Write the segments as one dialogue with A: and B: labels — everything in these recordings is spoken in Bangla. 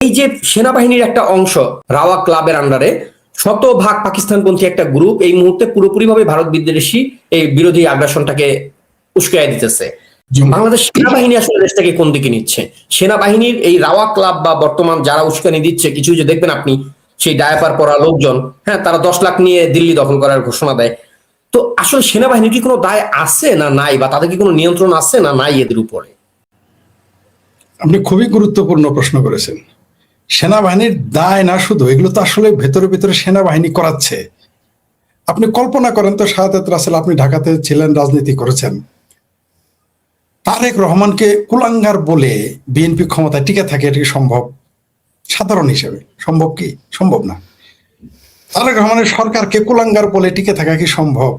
A: এই যে সেনাবাহিনীর একটা অংশ রাওয়া ক্লাবের আন্ডারে শতভাগ পাকিস্তানপন্থী একটা গ্রুপ এই মুহূর্তে পুরোপুরিভাবে ভারত বিদ্বেষী এই বিরোধী আগ্রাসনটাকে উস্কাইয়া দিতেছে। বাংলাদেশ সেনাবাহিনী আসলে দেশটাকে কোন দিকে নিচ্ছে? সেনাবাহিনীর এই রাওয়া ক্লাব বা বর্তমান যারা উস্কানি দিচ্ছে, কিছু যে দেখবেন আপনি সেই ডায়াপার পরা লোকজন, হ্যাঁ, তারা 10 লাখ নিয়ে দিল্লি দখল করার ঘোষণা দেয়। তো আসলে সেনাবাহিনীর কি কোনো দায় আছে না নাই, বা তাদের কি কোনো নিয়ন্ত্রণ আছে না নাই এদের উপরে?
B: আপনি খুবই গুরুত্বপূর্ণ প্রশ্ন করেছেন। সেনাবাহিনীর দায় না শুধু, এগুলো তো আসলে ভেতরে ভেতরে সেনাবাহিনী করাচ্ছে। আপনি কল্পনা করেন তো, শাহাদাত রাসেল, আপনি ঢাকাতে ছিলেন, রাজনীতি করেছেন, তারেক রহমানকে কুলাঙ্গার বলে বিএনপি ক্ষমতায় টিকে থাকে, এটা কি সম্ভব? সাধারণ হিসেবে সম্ভব কি? সম্ভব না। তারেক রহমানের সরকারকে কুলাঙ্গার বলে টিকে থাকা কি সম্ভব?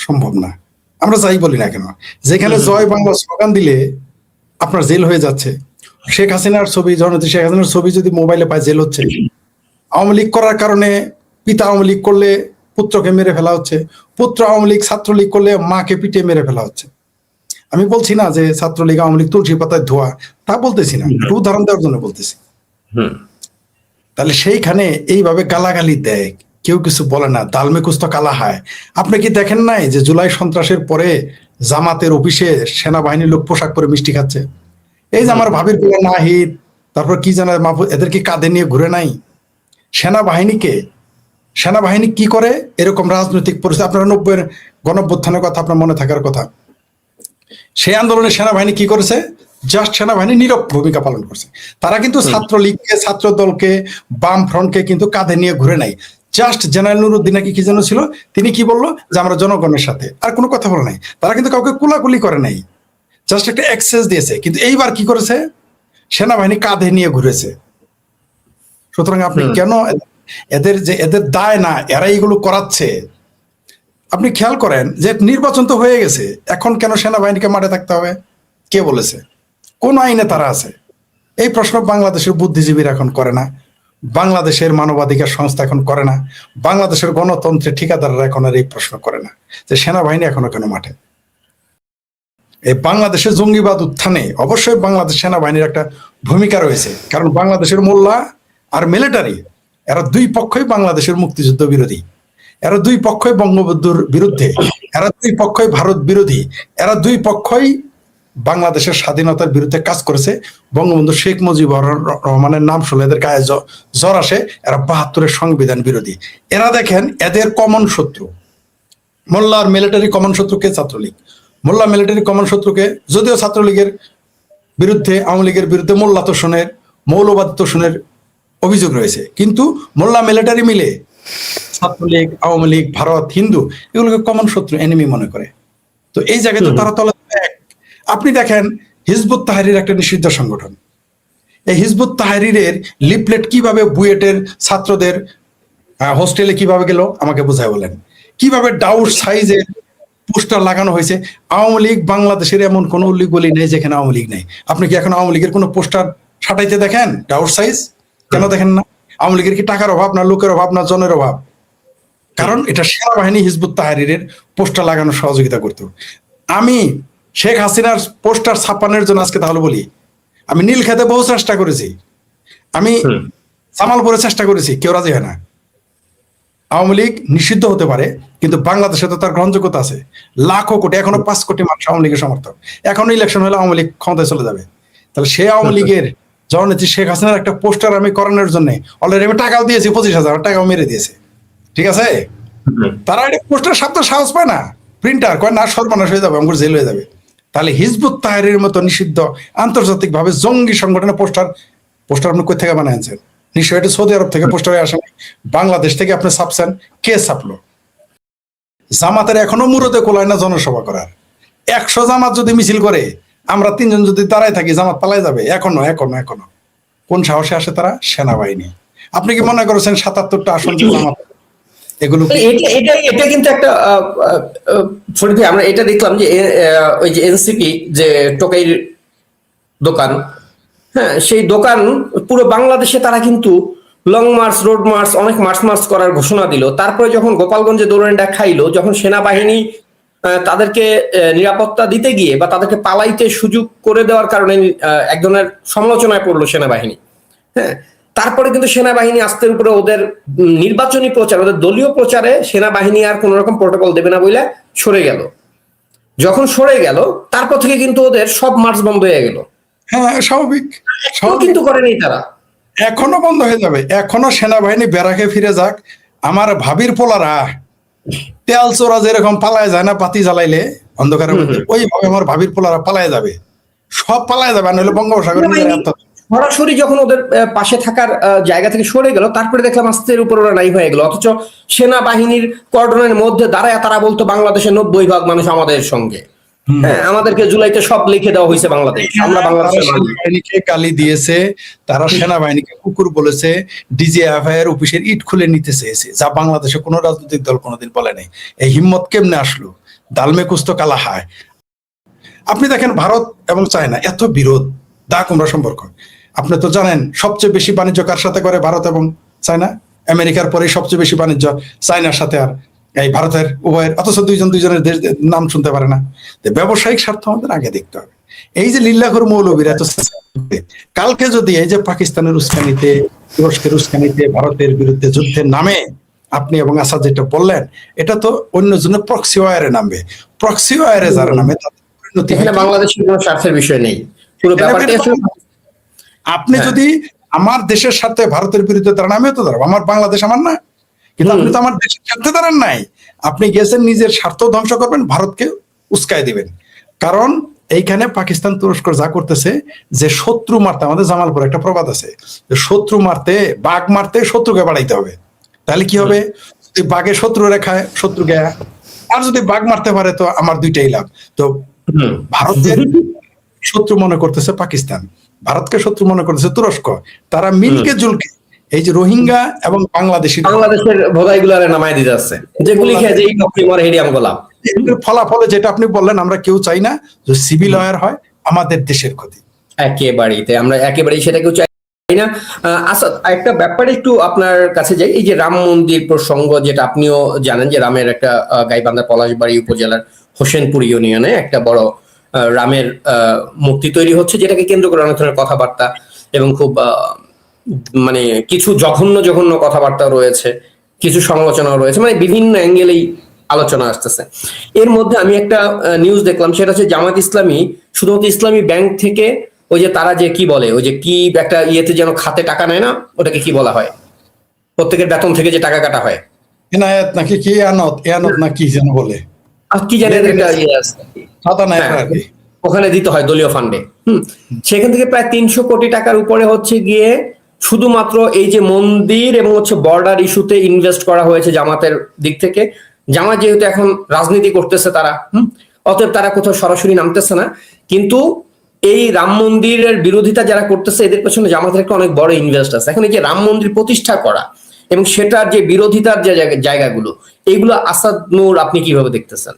B: সম্ভব না। আমরা যাই বলি না কেন, যেখানে জয় বাংলা স্লোগান দিলে আপনার জেল হয়ে যাচ্ছে, শেখ হাসিনার ছবি, জননেত্রী শেখ হাসিনার ছবি যদি মোবাইলে পায় জেল হচ্ছে, আওয়ামী লীগ করার কারণে পিতা আওয়ামী লীগ করলে পুত্রকে মেরে ফেলা হচ্ছে, পুত্র আওয়ামী লীগ ছাত্রলীগ করলে মাকে পিটিয়ে মেরে ফেলা হচ্ছে। আমি বলছি না যে ছাত্রলীগ আওয়ামী লীগ তুলসী পাতায় ধোয়া, তা বলতেছি না, একটু উদাহরণ দেওয়ার জন্য বলতেছি। তাহলে সেইখানে এইভাবে গালাগালি দেয়, কেউ কিছু বলে না, দালমে কুস্ত কালা হয়। আপনি কি দেখেন নাই যে জুলাই সন্ত্রাসের পরে জামাতের অফিসে সেনাবাহিনীর লোক পোশাক পরে মিষ্টি খাচ্ছে? এই যে আমার ভাবির গুলো নাহিদ, তারপর কি জানা মাহফুজ, এদের কি কাঁধে নিয়ে ঘুরে নাই? সেনাবাহিনী কি করে এরকম রাজনৈতিক পরিস্থিতি? আপনারা 90-এর গণঅভ্যুত্থানের কথা আপনার মনে থাকার কথা, সেই আন্দোলনে সেনাবাহিনী কি করেছে? জাস্ট সেনাবাহিনী নীরব ভূমিকা পালন করছে। তারা কিন্তু ছাত্রলীগকে, ছাত্র দলকে, বাম ফ্রন্টকে কিন্তু কাঁধে নিয়ে ঘুরে নাই। জাস্ট জেনারেল নুরুদ্দিন কি যেন ছিল, তিনি কি বললো যে আমরা জনগণের সাথে, আর কোনো কথা বলে নাই। তারা কিন্তু কাউকে কুলাকুলি করে নাই, জাস্ট একটা অ্যাক্সেস দিয়েছে। কিন্তু এইবার কি করেছে? সেনাবাহিনী কাঁধে নিয়ে ঘুরেছে। সুতরাং আপনি কেন এদের দায় না, এরা এইগুলো করাচ্ছে? আপনি খেয়াল করেন যে নির্বাচন তো হয়ে গেছে, এখন কেন সেনাবাহিনীকে মাঠে থাকতে হবে? কে বলেছে? কোন আইনে তারা আছে? এই প্রশ্ন বাংলাদেশের বুদ্ধিজীবীরা এখন করে না, বাংলাদেশের মানবাধিকার সংস্থা এখন করে না, বাংলাদেশের গণতন্ত্রের ঠিকাদাররা এখন আর এই প্রশ্ন করে না যে সেনাবাহিনী এখনো কেন মাঠে। এই বাংলাদেশের জঙ্গিবাদ উত্থানে অবশ্যই বাংলাদেশ সেনাবাহিনীর একটা ভূমিকা রয়েছে, কারণ বাংলাদেশের মোল্লা আর মিলিটারি, এরা দুই পক্ষই বাংলাদেশের মুক্তিযুদ্ধ বিরোধী, এরা দুই পক্ষই বঙ্গবন্ধুর বিরুদ্ধে, এরা দুই পক্ষই ভারত বিরোধী, এরা দুই পক্ষই বাংলাদেশের স্বাধীনতার বিরুদ্ধে কাজ করেছে। বঙ্গবন্ধু শেখ মুজিবুর রহমানের নাম শুনলে এদের গায়ে জ্বর আসে। এরা ৭২-এর সংবিধান বিরোধী। এরা দেখেন, এদের কমন শত্রু মোল্লা আর মিলিটারি, কমন শত্রুকে ছাত্রলীগ। মোল্লা মিলিটারি কমন শত্রুকে, যদিও ছাত্রলীগের বিরুদ্ধে, আওয়ামী লীগের বিরুদ্ধে মোল্লা তোষণের, মৌলবাদ তোষণের অভিযোগ রয়েছে, কিন্তু মোল্লা মিলিটারি মিলে ছাত্রলীগ, আওয়ামী লীগ, ভারত, হিন্দু এগুলোকে কমন শত্রু, এনিমি মনে করে। তো এই জায়গায় তো তারা তলা এক। আপনি দেখেন হিজবুত তাহরির একটা নিষিদ্ধ সংগঠন, এই হিজবুত তাহরিরের লিফলেট কিভাবে বুয়েটের ছাত্রদের হোস্টেলে কিভাবে গেল আমাকে বোঝায় বলেন। কিভাবে ডাউট সাইজের পোস্টার লাগানো হয়েছে। আওয়ামী লীগ বাংলাদেশের এমন কোন উল্লেখ বলি নেই যেখানে আওয়ামী লীগ নেই। আপনি কি এখন আওয়ামী লীগের কোনো পোস্টার সাটাইতে দেখেন ডাউট সাইজ? কেন দেখেন না? আওয়ামী লীগের কি টাকার অভাব, না লোকের অভাব, না জনের অভাব? কারণ এটা সেনাবাহিনী হিজবুত তাহরিরের পোস্টার লাগানোর সহযোগিতা করত। আমি শেখ হাসিনার পোস্টার ছাপানোর জন্য আজকে তাহলে বলি, আমি নীলক্ষেতে বহু চেষ্টা করেছি, আমি জামালপুরে চেষ্টা করেছি, কেউ রাজি হয় না। আওয়ামী লীগ নিষিদ্ধ হতে পারে, কিন্তু বাংলাদেশে তো তার গ্রহণযোগ্যতা আছে। লাখো কোটি, এখনো ৫ কোটি মানুষ আওয়ামী লীগের সমর্থক। এখনো ইলেকশন হলে আওয়ামী লীগ ক্ষমতায় চলে যাবে। তাহলে সে আওয়ামী লীগের জননেত্রী শেখ হাসিনার একটা পোস্টার আমি করানোর জন্য অলরেডি আমি টাকাও দিয়েছি, ২৫,০০০ টাকাও মেরে দিয়েছে। ঠিক আছে, তারা এটা পোস্টার সাপ্তাহ সাহস পায় না, প্রিন্টার কয় না, সর্বনাশ হয়ে যাবে, আমার জেল হয়ে যাবে। তাহলে হিজবুত তাহরিরের মতো নিষিদ্ধ আন্তর্জাতিকভাবে জঙ্গি সংগঠনের পোস্টার আপনি কই থেকে বানাইছেন? নিশ্চয়ই এটা সৌদি আরব থেকে পোস্টার হয়ে আসেন, বাংলাদেশ থেকে আপনি ছাপছেন। কে ছাপলো? জামাতের এখনো মুরতে কোলায় না জনসভা করার। ১০০ জামাত যদি মিছিল করে, আমরা ৩ জন যদি দাঁড়ায় থাকি, জামাত পালাই যাবে। এখনো কোন সাহসে আসে তারা? সেনাবাহিনী। আপনি কি মনে করেছেন ৭৭টা আসন যে জামাত, এগুলো
A: এটা কিন্তু একটা ফরিদ ভাই, আমরা এটা দেখলাম যে ওই যে এনসিপি যে টোকাইর দোকান, হ্যাঁ, সেই দোকান পুরো বাংলাদেশে তারা কিন্তু লং মার্চ, রোড মার্চ, অনেক মার্চ করার ঘোষণা দিল। তারপরে যখন গোপালগঞ্জে দৌড়ানিটা খাইলো, যখন সেনাবাহিনী তাদেরকে নিরাপত্তা দিতে গিয়ে বা তাদেরকে পালাইতে সুযোগ করে দেওয়ার কারণে এক ধরনের সমালোচনায় পড়লো সেনাবাহিনী। হ্যাঁ, তারপরে কিন্তু সেনাবাহিনী আস্তে উপরে ওদের নির্বাচনী প্রচার, ওদের দলীয় প্রচারে সেনাবাহিনী আর কোন রকম প্রোটোকল দেবে না বলে সরে গেল। যখন সরে গেল তারপর থেকে কিন্তু ওদের সব মার্চ বন্ধ হয়ে গেল।
B: হ্যাঁ, স্বাভাবিক।
A: কিন্তু করেনি তারা,
B: এখনো বন্ধ হয়ে যাবে। এখনো সেনাবাহিনী ব্যারাকে ফিরে যাক। আমার ভাবির পোলারা তেল চোরা যেরকম পালায় যায় না পাতি জ্বালাইলে অন্ধকারের মধ্যে, ওইভাবে আমার ভাবির পোলারা পালায় যাবে, সব পালায় যাবে। আর নইলে বঙ্গোপসাগর
A: সরাসরি যখন ওদের পাশে থাকার জায়গা থেকে সরে গেল, তারপরে দেখলাম আস্তের উপর ওরা নাই হয়ে গেল। অথচ সেনাবাহিনীর কর্ডনের মধ্যে দাঁড়ায় তারা বলতো বাংলাদেশের 90% মানুষ আমাদের সঙ্গে, হ্যাঁ আমাদেরকে জুলাইতে সব লিখে দেওয়া হয়েছে বাংলাদেশ, আমরা বাংলাদেশের
B: সেনাবাহিনীকে গালি দিয়েছে, তারা সেনাবাহিনীকে কুকুর বলেছে, ডিজিএফআই এর অফিসের ইট খুলে নিতে চেয়েছে, যা বাংলাদেশে কোনো রাজনৈতিক দল কোনোদিন বলে নাই। এই হিম্মত কেমনে আসলো? দালমে কুস্তো কালা হায়। আপনি দেখেন ভারত এবং চায়না এত বিরোধ, দা কুমড়া সম্পর্ক। আপনি তো জানেন সবচেয়ে বেশি বাণিজ্য কার সাথে করে ভারত এবং চায়না? আমেরিকার পরে সবচেয়ে বেশি বাণিজ্য চায়নার সাথে আর এই ভারতের উভয়ের, অথচ দুইজনের দেশ নাম শুনতে পারে না। ব্যবসায়িক স্বার্থ আমাদের আগে দেখতে হবে। এই যে লিল্লাখোর মৌলবীর এত, কালকে যদি এই যে পাকিস্তানের উস্কানিতে, তুরস্কের উস্কানিতে ভারতের বিরুদ্ধে যুদ্ধের নামে আপনি এবং আসাদ যেটা বললেন, এটা তো অন্য জন্য প্রক্সি ওয়ারে নামবে। প্রক্সি ওয়ারে যারা নামে
A: এখানে বাংলাদেশের কোনো স্বার্থের বিষয় নেই, পুরো ব্যাপারটা
B: আপনি যদি আমার দেশের স্বার্থে ভারতের বিরুদ্ধে দাঁড়ান, আমিও তো দাঁড়াবো, আমার বাংলাদেশ আমার না, কিন্তু আপনি তো আমার দেশের স্বার্থে দাঁড়ান নাই। আপনি গেছেন নিজের স্বার্থ ধ্বংস করবেন, ভারতকে উস্কায় দিবেন। কারণ এইখানে পাকিস্তান তুরস্ক যা করতেছে, যে শত্রু মারতে, আমাদের জামালপুর একটা প্রবাদ আছে, যে শত্রু মারতে, বাঘ মারতে শত্রুকে বাড়াইতে হবে। তাহলে কি হবে? যদি বাঘে শত্রু রেখায় শত্রু গায়া, আর যদি বাঘ মারতে পারে তো আমার দুইটাই লাভ। তো ভারতের শত্রু মনে করতেছে পাকিস্তান, ভারতকে শত্রু মনে করতেছে তুরস্ক। তারা মিলকে জুলকে এই যে রোহিঙ্গা এবং
A: বাংলাদেশের ভোগাইগুলারে নামায় দিতে আছে, যেগুলি খেয়ে যেই মরে হেডিয়াম গোলাম।
B: ফলাফলে যেটা আপনি বললেন, আমরা কেউ চাই না যে সিভিল ওয়ার হয়, আমাদের দেশের ক্ষতি
A: আমরা একেবারেই সেটা কেউ চাই না। আচ্ছা, একটা ব্যাপারে একটু আপনার কাছে যাই। এই যে রাম মন্দির প্রসঙ্গ, যেটা আপনিও জানেন যে রামের একটা গাইবান্ধা পলাশবাড়ি উপজেলার হোসেনপুর ইউনিয়নে একটা বড় রামের মূর্তি তৈরি হচ্ছে, যেটাকে কেন্দ্র করে অনেক ধরনের কথাবার্তা এবং খুব মানে কিছু জঘন্য জঘন্য কথাবার্তা রয়েছে, কিছু সমালোচনাও রয়েছে, মানে বিভিন্ন অ্যাঙ্গেলেই আলোচনা আসতেছে। এর মধ্যে আমি একটা নিউজ দেখলাম, সেটা হচ্ছে জামাত ইসলামী শুধুমাত্র ইসলামী ব্যাংক থেকে ওই যে তারা যে কি বলে, ওই যে কি একটা ইয়েতে যেন খাতে টাকা নেয় না, ওটাকে কি বলা হয়, প্রত্যেকের বেতন থেকে যে টাকা কাটা হয়,
B: এনায়েত নাকি কি এয়ানত না কি যেন বলে,
A: কি জানি একটা ইয়ে আছে, ওখানে দিতে হয় দলীয় ফান্ডে। সেখান থেকে প্রায় 300 কোটি টাকার উপরে হচ্ছে গিয়ে শুধুমাত্র এই যে মন্দির এবং হচ্ছে বর্ডার ইস্যুতে ইনভেস্ট করা হয়েছে জামাতের দিক থেকে। জামাত যেহেতু এখন রাজনীতি করতেছে তারা, অতএব তারা কোথাও সরাসরি নামতেছে না, কিন্তু এই রাম মন্দিরের বিরোধিতা যারা করতেছে এদের পেছনে জামাতের একটা অনেক বড় ইনভেস্ট আছে। এখন এই যে রাম মন্দির প্রতিষ্ঠা করা এবং সেটার যে বিরোধিতার যে জায়গাগুলো, এইগুলো আসাদ নূর আপনি কিভাবে দেখতেছেন?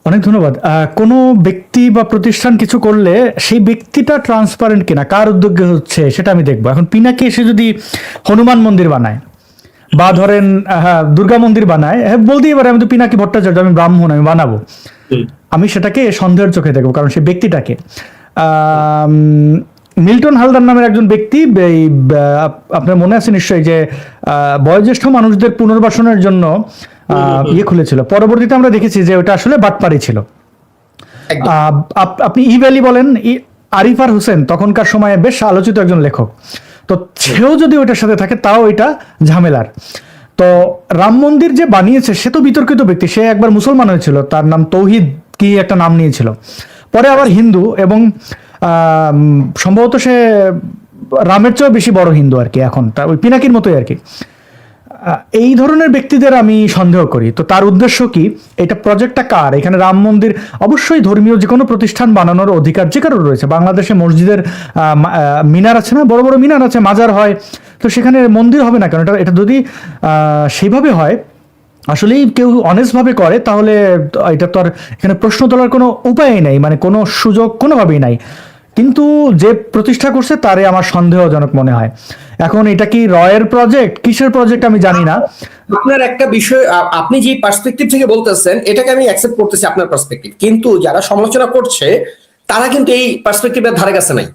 C: অনেক ধন্যবাদ। কোনো ব্যক্তি বা প্রতিষ্ঠান কিছু করলে সেই ব্যক্তিটা ট্রান্সপারেন্ট কিনা, কার উদ্যোগে হচ্ছে সেটা আমি দেখবো। এখন পিনাকি এসে যদি হনুমান মন্দির বানায় বা ধরেন দুর্গা মন্দির বানায়, বলতেই পারে আমি তো পিনাকি ভট্টাচার্য, আমি ব্রাহ্মণ, আমি বানাবো, আমি সেটাকে সন্দেহের চোখে দেখবো। কারণ সেই ব্যক্তিটাকে মিল্টন হালদার নামের একজন ব্যক্তি, আপনার মনে আছে নিশ্চয়ই, যে বয়োজ্যেষ্ঠ মানুষদের পুনর্বাসনের জন্য ইয়ে খুলেছিল। পরবর্তীতে আমরা দেখেছি যে ওটা আসলে বাটপাড়ি ছিল। আপনি ই ভ্যালি বলেন, আরিফার হোসেন তখনকার সময়ে বেশ আলোচিত একজন লেখক, তো সেও যদি ওইটার সাথে থাকে তাও এটা ঝামেলার। তো রাম মন্দির যে বানিয়েছে সে তো বিতর্কিত ব্যক্তি, সে একবার মুসলমান হয়েছিল, তার নাম তৌহিদ কি একটা নাম নিয়েছিল, পরে আবার হিন্দু, এবং সম্ভবত সে রামের চেয়েও বেশি বড় হিন্দু আর কি, এখন তার ওই পিনাকির মতোই আর কি। এই ধরনের ব্যক্তিদের আমি সন্দেহ করি। তো তার উদ্দেশ্য কি, এটা প্রজেক্টটা কার? এখানে রাম মন্দির, অবশ্যই ধর্মীয় যে কোনো প্রতিষ্ঠান বানানোর অধিকার যে কারোর রয়েছে। বাংলাদেশে মসজিদের মিনার আছে না, বড় বড় মিনার আছে, মাজার হয়, তো সেখানে মন্দির হবে না কেন? এটা যদি সেইভাবে হয়, আসলেই কেউ অনেস্টভাবে করে, তাহলে এটা তো আর এখানে প্রশ্ন তোলার কোনো উপায়ই নাই, মানে কোনো সুযোগ কোনোভাবেই নাই। কিন্তু যে প্রতিষ্ঠা করছে তারে আমার সন্দেহজনক মনে হয়। এখন এটা কি রয়ের প্রজেক্ট, কিসের প্রজেক্ট আমি জানি না।
A: আপনার একটা বিষয়, আপনি যে পার্সপেক্টিভ থেকে বলতেছেন এটাকে আমি অ্যাকসেপ্ট করতেছি, আপনার পার্সপেক্টিভ, কিন্তু যারা সমালোচনা করছে তারা কিন্তু এই পার্সপেক্টিভের ধারে কাছে নাই।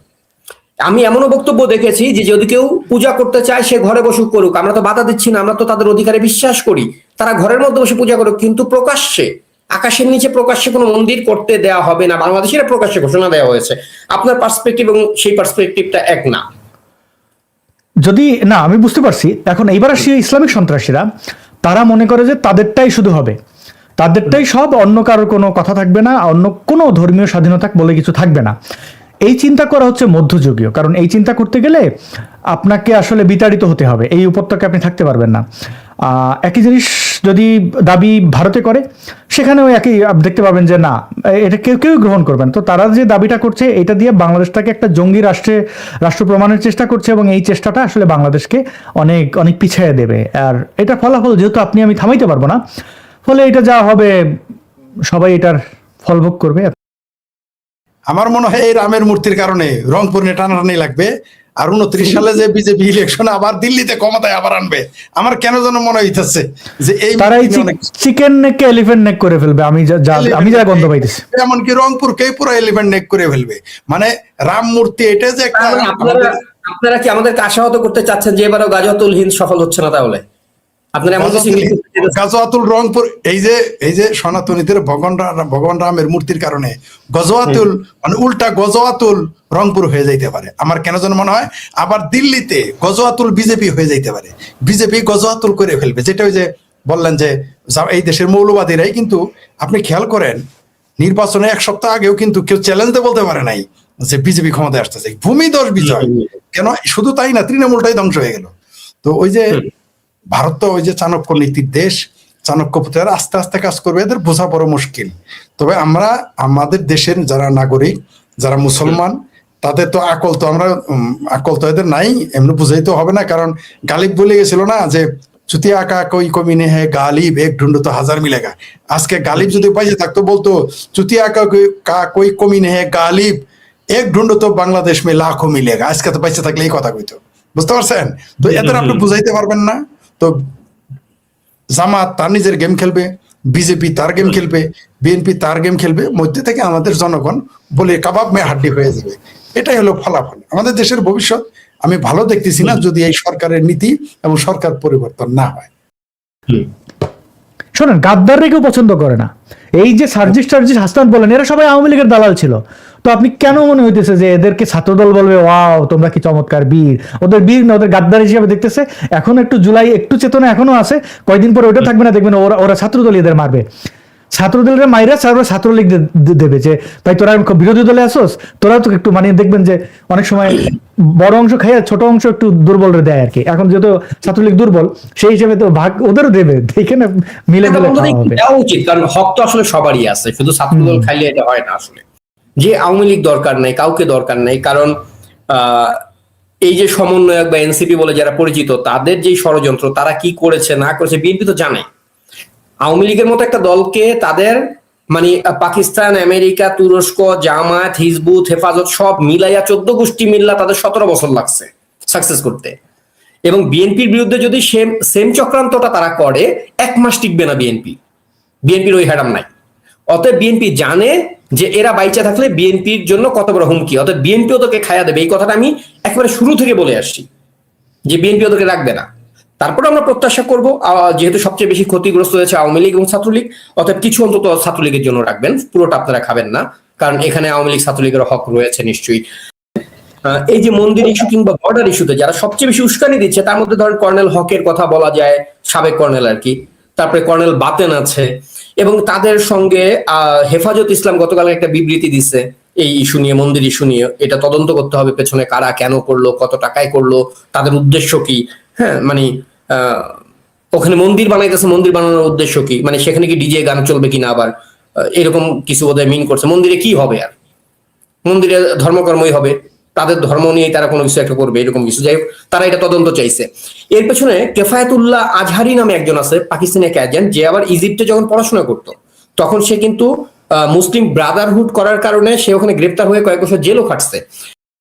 A: আমি এমনও বক্তব্য দেখেছি যে যদি কেউ পূজা করতে চায় সে ঘরে বসুক করুক, আমরা তো বাধা দিচ্ছি না, আমরা তো তাদের অধিকারে বিশ্বাস করি, তারা ঘরের মধ্যে বসে পূজা করুক, কিন্তু প্রকাশ্যে আকাশের নিচে প্রকাশ্যে কোনো মন্দির করতে দেওয়া হবে না, বাংলাদেশের প্রকাশ্যে ঘোষণা দেওয়া হয়েছে। আপনার পার্সপেক্টিভ এবং সেই পার্সপেক্টিভটা এক না।
C: যদি না, আমি বুঝতে পারছি। এখন এইবার আসি ইসলামিক সন্ত্রাসীরা, তারা মনে করে যে তাদেরটাই শুধু হবে, তাদেরটাই সব, অন্য কারোর কোনো কথা থাকবে না, অন্য কোনো ধর্মীয় স্বাধীনতা বলে কিছু থাকবে না। এই চিন্তা করা হচ্ছে মধ্যযুগীয়, কারণ এই চিন্তা করতে গেলে আপনাকে আসলে বিতাড়িত হতে হবে, এই উপত্যকা আপনি থাকতে পারবেন না। একই জিনিস যদি দাবি ভারতে করে, সেখানেও একই দেখতে পাবেন যে না, এটা কেউ গ্রহণ করবেন। তো তারা যে দাবিটা করছে, এটা দিয়ে বাংলাদেশটাকে একটা জঙ্গি রাষ্ট্র প্রমাণের চেষ্টা করছে, এবং এই চেষ্টাটা আসলে বাংলাদেশকে অনেক অনেক পিছিয়ে দেবে। আর এটা ফলাফল যেহেতু আপনি আমি থামাইতে পারবো না, ফলে এটা যা হবে সবাই এটার ফলভোগ করবে।
B: আমার মনে হয় এই রামের মূর্তির কারণে রংপুর নিয়ে টানাটানি লাগবে, আর 29 সালে যে বিজেপি ইলেকশনে আবার দিল্লিতে ক্ষমতায় আবার আনবে, আমার কেন যেন মনে হইতেছে যে এই
C: তারা এই চিকেন নেককে এলিফ্যান্ট নেক করে ফেলবে, আমি যা গন্ধ পাইতেছি।
B: এমনকি রংপুরকে পুরো এলিফ্যান্ট নেক করে ফেলবে। মানে রাম মূর্তি এটা যে একটা,
A: আপনারা কি আমাদেরকে আশাহত করতে চাচ্ছেন যে এবারও গাজওয়াতুল হিন্দ সফল হচ্ছে না? তাহলে আপনারা এমন কিছু
B: গাজওয়াতুল রংপুর, এই যে সনাতনীদের ভগবান রামের মূর্তির কারণে গজওয়াতুল, মানে উল্টা গজওয়াতুল রংপুর হয়ে যাইতে পারে। আমার কেন যেন মনে হয় আবার দিল্লিতে গজওয়াতুল বিজেপি হয়ে যাইতে পারে, বিজেপি গজওয়াতুল করে ফেলবে। যেটা ওই যে বললেন যে এই দেশের মৌলবাদীরাই, কিন্তু আপনি খেয়াল করেন নির্বাচনে 1 সপ্তাহ আগেও কিন্তু কেউ চ্যালেঞ্জে বলতে পারে নাই যে বিজেপি ক্ষমতায় আসতেছে, ভূমিধস বিজয়। কেন? শুধু তাই না, তৃণমূলটাই ধ্বংস হয়ে গেল। তো ওই যে ভারত তো ওই যে চাণক্য নীতির দেশ, চাণক্যপতিরা আস্তে আস্তে কাজ করবে, এদের বোঝা বড় মুশকিল। তবে আমরা আমাদের দেশের যারা নাগরিক, যারা মুসলমান, তাদের তো আকল তো এদের নাই, এমনি বুঝাইতে হবে না। কারণ গালিব বলে গেছিল না যে চুতিয়া কা কই কমি নে হে গালিব এক ঢুন্ডো তো হাজার মিলেগা। আজকে গালিব যদি পাইছে থাকতো বলতো চুতিয়া কা কই কমি নে হে গালিব এক ঢুন্ডো তো বাংলাদেশ মে লাখো মিলেগা। আজকে তো পাইছে থাকলে এই কথা কইতো, বুঝতে পারছেন? তো এদের আপনি বুঝাইতে পারবেন না। তো জামাত তার নিজের গেম খেলবে, বিজেপি তার গেম খেলবে, বিএনপি তার গেম খেলবে, মধ্যে থেকে আমাদের জনগণ বলে কাবাব মে হাড্ডি হয়ে যাবে। এটাই হলো ফলাফল। আমাদের দেশের ভবিষ্যৎ আমি ভালো দেখতেছি না যদি এই সরকারের নীতি এবং সরকার পরিবর্তন না হয়।
C: শোনেন, গাদ্দাররা কেউ পছন্দ করে না। এই যে সার্জিস হাসান বলেন, এরা সবাই আওয়ামী লীগের দালাল ছিল। তো আপনি কেন মনে হইতেছে যে এদেরকে ছাত্রদল বলবে ওয়াও তোমরা কি চমৎকার বীর? ওদের বীর না, ওদের গাদ্দার হিসেবে দেখতেছে। এখন একটু জুলাই, একটু চেতনা এখনো আছে, কয়েকদিন পরে ওটা থাকবে না, দেখবেন ওরা ছাত্রদল এদের মারবে। ছাত্রদলের মাইরা ছাত্রলীগ দেবে যে ভাই তোরা বিরোধী দলে আসোস, তোরা তো একটু মানে দেখবেন যে অনেক সময় বড় অংশ খাইয়া ছোট অংশ একটু দুর্বল দেয় আর কি। এখন যেহেতু ছাত্রলীগ দুর্বল, সেই হিসেবে তো ভাগ ওদেরও দেবে, দেখে না মিলে
A: দেওয়া উচিত। কারণ হক তো আসলে সবারই আছে, শুধু ছাত্রদল খাইলে এটা হয় না। আসলে যে আওয়ামী লীগ দরকার নাই, কাউকে দরকার নাই। কারণ এই যে সমন্বয়ক বা এনসিপি বলে যারা পরিচিত, তাদের যে ষড়যন্ত্র, তারা কি করেছে না করেছে বিএনপি তো জানে। আওয়ামী লীগের মতো একটা দলকে তাদের মানে পাকিস্তান, আমেরিকা, তুরস্ক, জামায়াত, হিজবুত, হেফাজত সব মিলাইয়া 14 গোষ্ঠী মিল্লা তাদের 17 বছর লাগছে সাকসেস করতে। এবং বিএনপির বিরুদ্ধে যদি সেম চক্রান্তটা তারা করে, 1 মাস টিকবে না বিএনপির ওই হ্যাডাম নাই। অতএব বিএনপি জানে যে এরা বাইচা থাকলে বিএনপির জন্য কত বড় হুমকি, অতএব বিএনপি ওদেরকে খায়া দেবে। এই কথাটা আমি একেবারে শুরু থেকে বলে আসছি যে বিএনপি ওদেরকে রাখবে না। তারপরে আমরা প্রত্যাশা করব, যেহেতু সবচেয়ে বেশি ক্ষতিগ্রস্ত হয়েছে আওয়ামী লীগ এবং ছাত্রলীগ, অর্থাৎ কিছু অন্তত ছাত্রলীগের জন্য রাখবেন, পুরোটা আপনারা খাবেন না, কারণ এখানে আওয়ামী লীগ ছাত্রলীগের হক রয়েছে নিশ্চয়ই। এই যে মন্দির ইস্যু কিংবা বর্ডার ইস্যুতে যারা সবচেয়ে বেশি উস্কানি দিচ্ছে, তার মধ্যে ধরেন কর্নেল হকের কথা বলা যায়, সাবেক কর্নেল আর কি, তারপরে কর্নেল বাতেন আছে, এবং তাদের সঙ্গে হেফাজত ইসলাম গতকাল একটা বিবৃতি দিচ্ছে এই ইস্যু নিয়ে, মন্দির ইস্যু নিয়ে। এটা তদন্ত করতে হবে, পেছনে কারা কেন করলো, কত টাকায় করলো, তাদের উদ্দেশ্য কি। হ্যাঁ, মানে ওখানে মন্দির বানাইতেছে, মন্দির বানানোর উদ্দেশ্য কি, মানে সেখানে কি ডিজে গান চলবে কিনা, আবার এরকম কিছু বোধহয় মিন করছে। মন্দিরে কি হবে? আর মন্দিরে ধর্মকর্মই হবে, তাদের ধর্ম নিয়ে তারা কোনো কিছু একটা করবে, এরকম কিছু। যাই হোক, তারা এটা তদন্ত চাইছে। এর পেছনে কেফায়েতুল্লাহ আজহারি নামে একজন আছে, পাকিস্তানি এক এজেন্ট, যে আবার ইজিপ্টে যখন পড়াশোনা করতো তখন সে কিন্তু মুসলিম ব্রাদারহুড করার কারণে সে ওখানে গ্রেপ্তার হয়ে কয়েক বছর জেলও খাটছে।